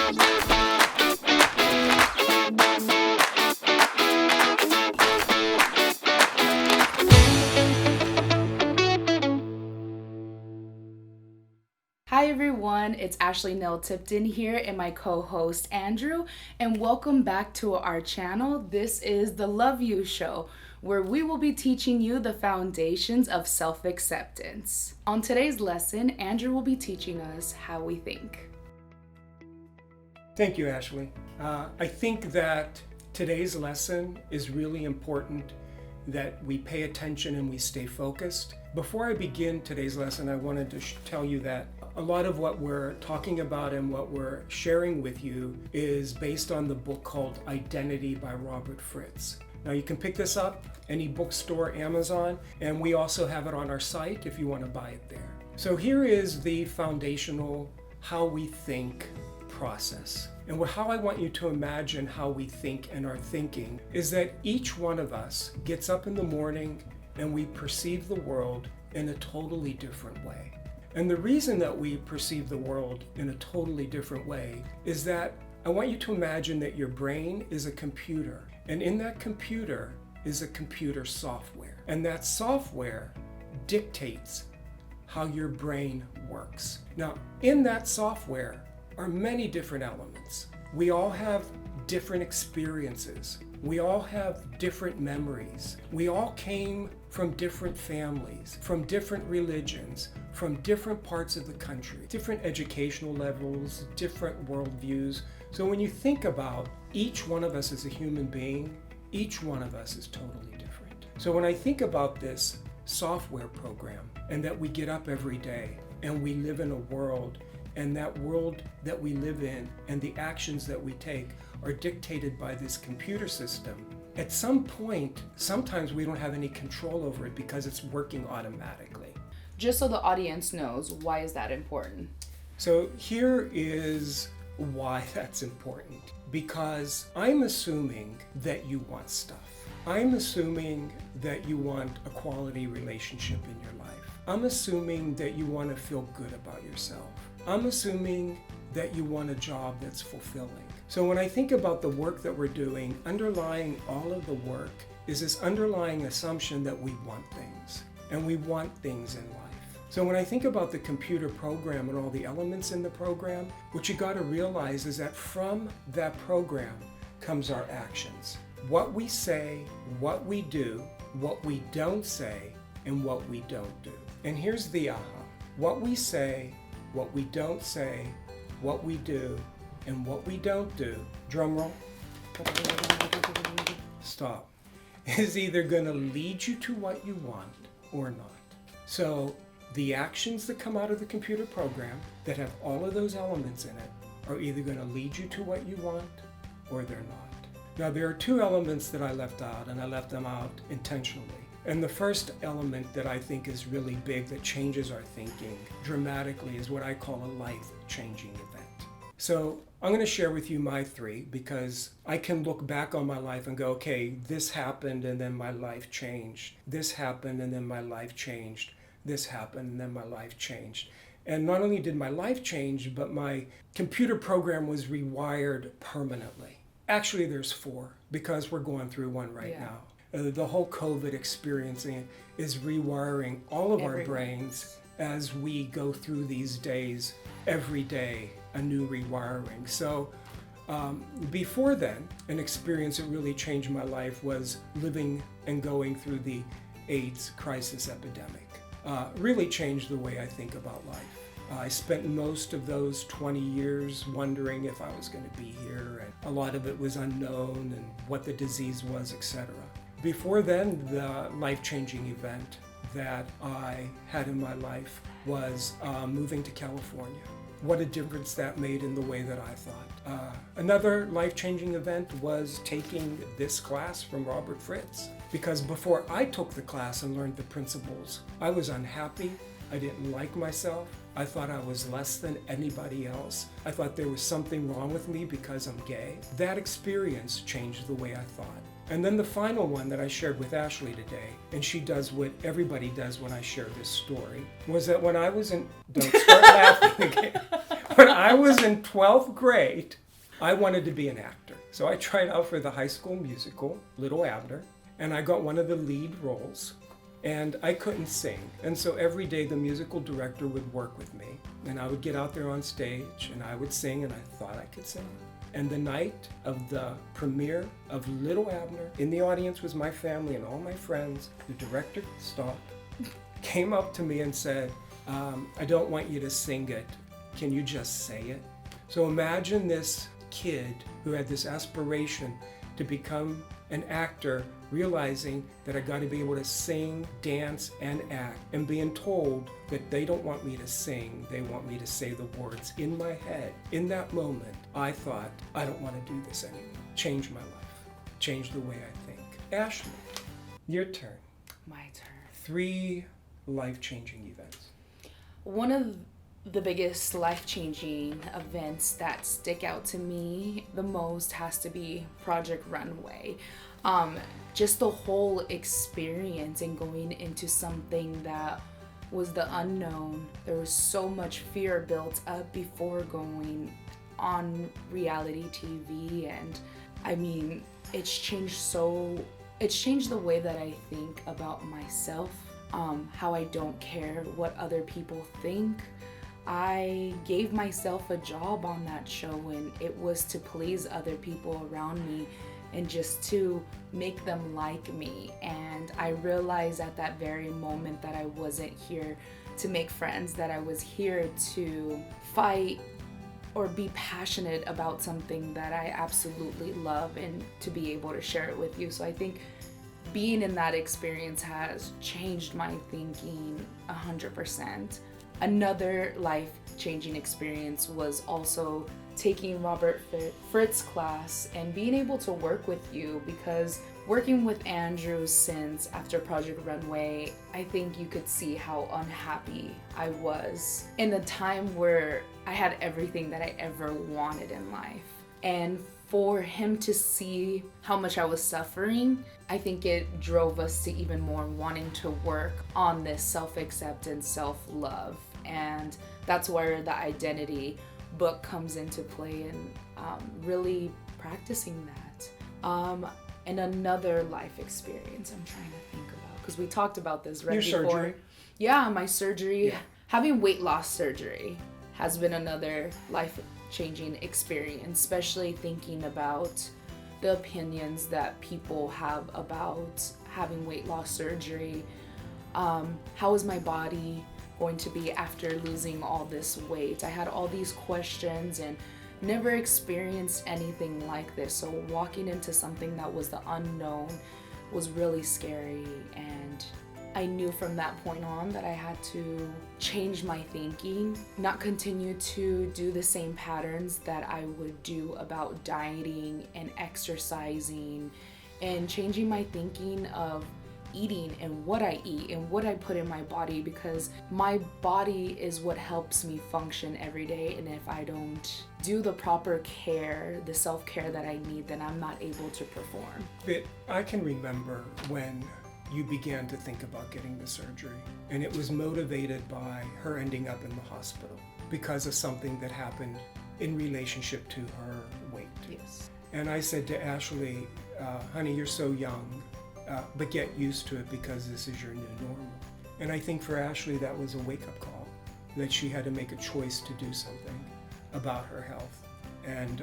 Hi everyone, it's Nell Tipton here and my co-host Andrew, and welcome back to our channel. This is the Love You Show, where we will be teaching you the foundations of self-acceptance. On today's lesson, Andrew will be teaching us how we think. Thank you, Ashley. I think that today's lesson is really important that we pay attention and we stay focused. Before I begin today's lesson, I wanted to tell you that a lot of what we're talking about and what we're sharing with you is based on the book called Identity by Robert Fritz. Now you can pick this up any bookstore, Amazon, and we also have it on our site if you want to buy it there. So here is the foundational how we think process. And how I want you to imagine how we think and our thinking is that each one of us gets up in the morning and we perceive the world in a totally different way. And the reason that we perceive the world in a totally different way is that I want you to imagine that your brain is a computer, and in that computer is a computer software. And that software dictates how your brain works. Now, in that software are many different elements. We all have different experiences. We all have different memories. We all came from different families, from different religions, from different parts of the country, different educational levels, different worldviews. So when you think about each one of us as a human being, each one of us is totally different. So when I think about this software program and that we get up every day and we live in a world, and that world that we live in and the actions that we take are dictated by this computer system, at some point, sometimes we don't have any control over it because it's working automatically. Just so the audience knows, why is that important? So here is why that's important. Because I'm assuming that you want stuff. I'm assuming that you want a quality relationship in your life. I'm assuming that you want to feel good about yourself. I'm assuming that you want a job that's fulfilling. So when I think about the work that we're doing, underlying all of the work is this underlying assumption that we want things, and we want things in life. So when I think about the computer program and all the elements in the program, what you got to realize is that from that program comes our actions. What we say, what we do, what we don't say, and what we don't do. And here's the aha. What we say, what we don't say, what we do, and what we don't do, drum roll, stop, is either going to lead you to what you want or not. So the actions that come out of the computer program that have all of those elements in it are either going to lead you to what you want or they're not. Now there are two elements that I left out, and I left them out intentionally. And the first element that I think is really big that changes our thinking dramatically is what I call a life-changing event. So I'm going to share with you my three because I can look back on my life and go, okay, this happened and then my life changed. This happened and then my life changed. This happened and then my life changed. And not only did my life change, but my computer program was rewired permanently. Actually, there's four because we're going through one right now. The whole COVID experiencing is rewiring all of our brains as we go through these days, every day, a new rewiring. So before then, an experience that really changed my life was living and going through the AIDS crisis epidemic. Really changed the way I think about life. I spent most of those 20 years wondering if I was going to be here, and a lot of it was unknown and what the disease was, etc. Before then, the life-changing event that I had in my life was moving to California. What a difference that made in the way that I thought. Another life-changing event was taking this class from Robert Fritz. Because before I took the class and learned the principles, I was unhappy. I didn't like myself. I thought I was less than anybody else. I thought there was something wrong with me because I'm gay. That experience changed the way I thought. And then the final one that I shared with Ashley today, and she does what everybody does when I share this story, was that when I was in, don't start laughing again. when I was in 12th grade, I wanted to be an actor. So I tried out for the high school musical, Little Abner, and I got one of the lead roles. And I couldn't sing. And so every day the musical director would work with me. And I would get out there on stage and I would sing, and I thought I could sing. And the night of the premiere of Little Abner, in the audience was my family and all my friends. The director stopped, came up to me and said, I don't want you to sing it. Can you just say it? So imagine this kid who had this aspiration to become an actor, realizing that I got to be able to sing, dance, and act, and being told that they don't want me to sing, they want me to say the words. In my head, in that moment, I thought, I don't want to do this anymore. Change my life. Change the way I think. Ashley, your turn. My turn. 3 life-changing events. One of the biggest life-changing events that stick out to me the most has to be Project Runway. Just the whole experience and going into something that was the unknown. There was so much fear built up before going on reality TV, and I mean, it's changed the way that I think about myself, how I don't care what other people think. I gave myself a job on that show, and it was to please other people around me and just to make them like me. And I realized at that very moment that I wasn't here to make friends, that I was here to fight or be passionate about something that I absolutely love and to be able to share it with you. So I think being in that experience has changed my thinking 100%. Another life-changing experience was also taking Robert Fritz's class and being able to work with you, because working with Andrew since after Project Runway, I think you could see how unhappy I was in a time where I had everything that I ever wanted in life. And for him to see how much I was suffering, I think it drove us to even more wanting to work on this self-acceptance, self-love. And that's where the identity book comes into play, and really practicing that. And another life experience I'm trying to think about, because we talked about this right Your before. surgery? Yeah, my surgery. Yeah. Having weight loss surgery has been another life-changing experience, especially thinking about the opinions that people have about having weight loss surgery. How is my body going to be after losing all this weight? I had all these questions and never experienced anything like this. So walking into something that was the unknown was really scary, and I knew from that point on that I had to change my thinking, not continue to do the same patterns that I would do about dieting and exercising, and changing my thinking of eating and what I eat and what I put in my body, because my body is what helps me function every day, and if I don't do the proper care, the self-care that I need, then I'm not able to perform. But I can remember when you began to think about getting the surgery, and it was motivated by her ending up in the hospital because of something that happened in relationship to her weight. Yes. And I said to Ashley, honey, you're so young, but get used to it because this is your new normal. And I think for Ashley that was a wake-up call, that she had to make a choice to do something about her health. And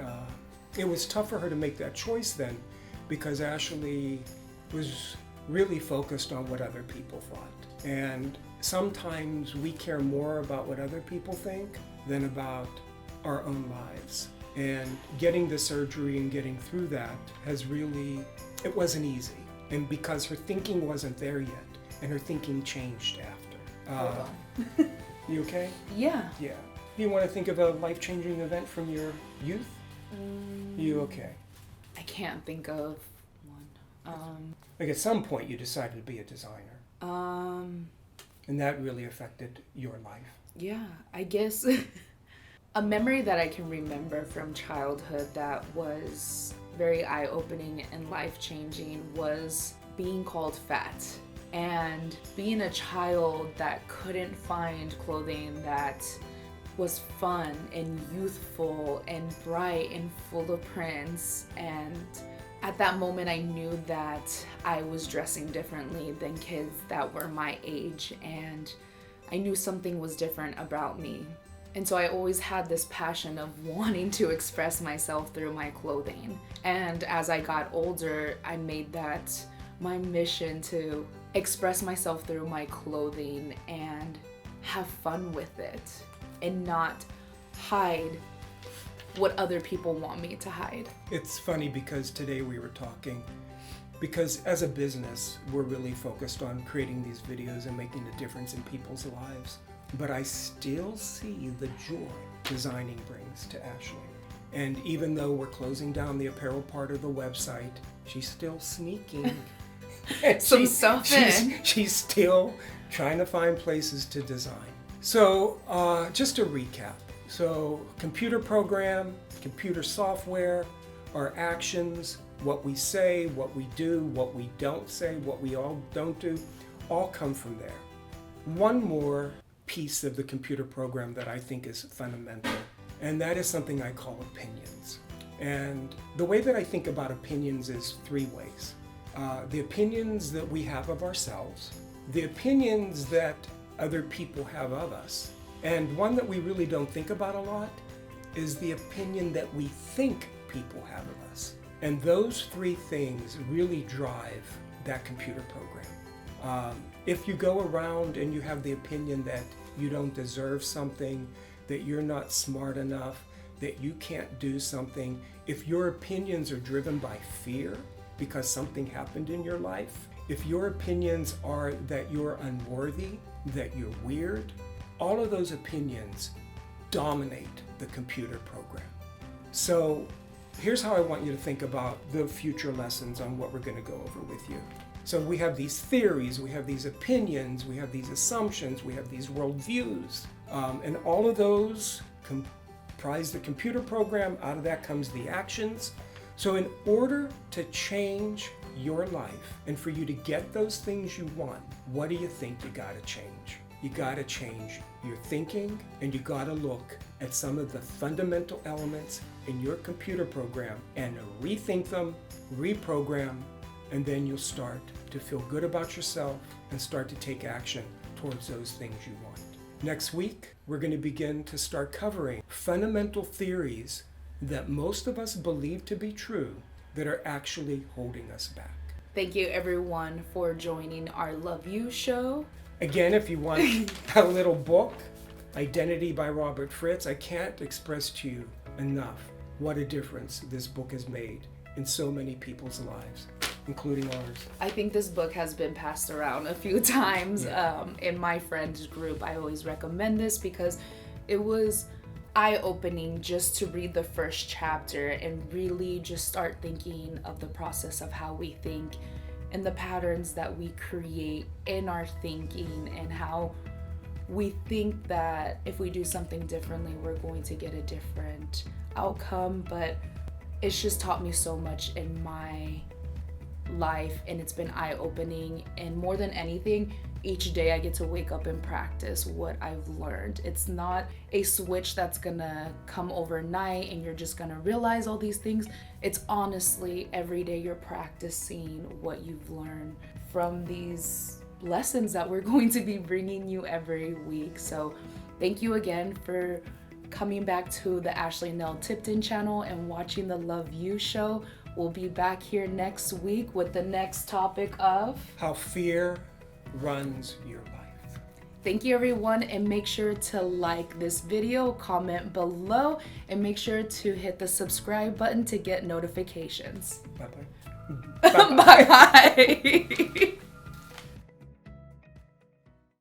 it was tough for her to make that choice then, because Ashley was really focused on what other people thought. And sometimes we care more about what other people think than about our own lives. And getting the surgery and getting through that has really, it wasn't easy. And because her thinking wasn't there yet, and her thinking changed after. Hold on. You okay? Yeah. Yeah. You want to think of a life-changing event from your youth? You okay? I can't think of one. Like at some point you decided to be a designer, and that really affected your life. Yeah, I guess a memory that I can remember from childhood that was very eye-opening and life-changing was being called fat, and being a child that couldn't find clothing that was fun and youthful and bright and full of prints. And at that moment, I knew that I was dressing differently than kids that were my age, and I knew something was different about me. And so I always had this passion of wanting to express myself through my clothing. And as I got older, I made that my mission to express myself through my clothing and have fun with it and not hide what other people want me to hide. It's funny because today we were talking, because as a business, we're really focused on creating these videos and making a difference in people's lives. But I still see the joy designing brings to Ashley. And even though we're closing down the apparel part of the website, she's still sneaking. Some stuff in. She's still trying to find places to design. So just to recap. So computer program, computer software, our actions, what we say, what we do, what we don't say, what we all don't do, all come from there. One more piece of the computer program that I think is fundamental, and that is something I call opinions. And the way that I think about opinions is three ways. The opinions that we have of ourselves, the opinions that other people have of us, and one that we really don't think about a lot is the opinion that we think people have of us. And those three things really drive that computer program. If you go around and you have the opinion that you don't deserve something, that you're not smart enough, that you can't do something, if your opinions are driven by fear because something happened in your life, if your opinions are that you're unworthy, that you're weird, all of those opinions dominate the computer program. So here's how I want you to think about the future lessons on what we're going to go over with you. So we have these theories, we have these opinions, we have these assumptions, we have these worldviews, and all of those comprise the computer program. Out of that comes the actions. So in order to change your life and for you to get those things you want, what do you think you gotta change? You gotta change your thinking, and you gotta look at some of the fundamental elements in your computer program and rethink them, reprogram, and then you'll start to feel good about yourself and start to take action towards those things you want. Next week, we're going to begin to start covering fundamental theories that most of us believe to be true that are actually holding us back. Thank you everyone for joining our Love You show. Again, if you want a little book, Identity by Robert Fritz, I can't express to you enough what a difference this book has made in so many people's lives, including ours. I think this book has been passed around a few times in my friends group. I always recommend this because it was eye-opening just to read the first chapter and really just start thinking of the process of how we think and the patterns that we create in our thinking, and how we think that if we do something differently, we're going to get a different outcome. But it's just taught me so much in my life, and it's been eye-opening. And more than anything, each day I get to wake up and practice what I've learned. It's not a switch that's gonna come overnight and you're just gonna realize all these things. It's honestly every day you're practicing what you've learned from these lessons that we're going to be bringing you every week. So thank you again for coming back to the Ashley Nell Tipton channel and watching the Love You show. We'll be back here next week with the next topic of how fear runs your life. Thank you everyone, and make sure to like this video, comment below, and make sure to hit the subscribe button to get notifications. Bye-bye. Bye-bye.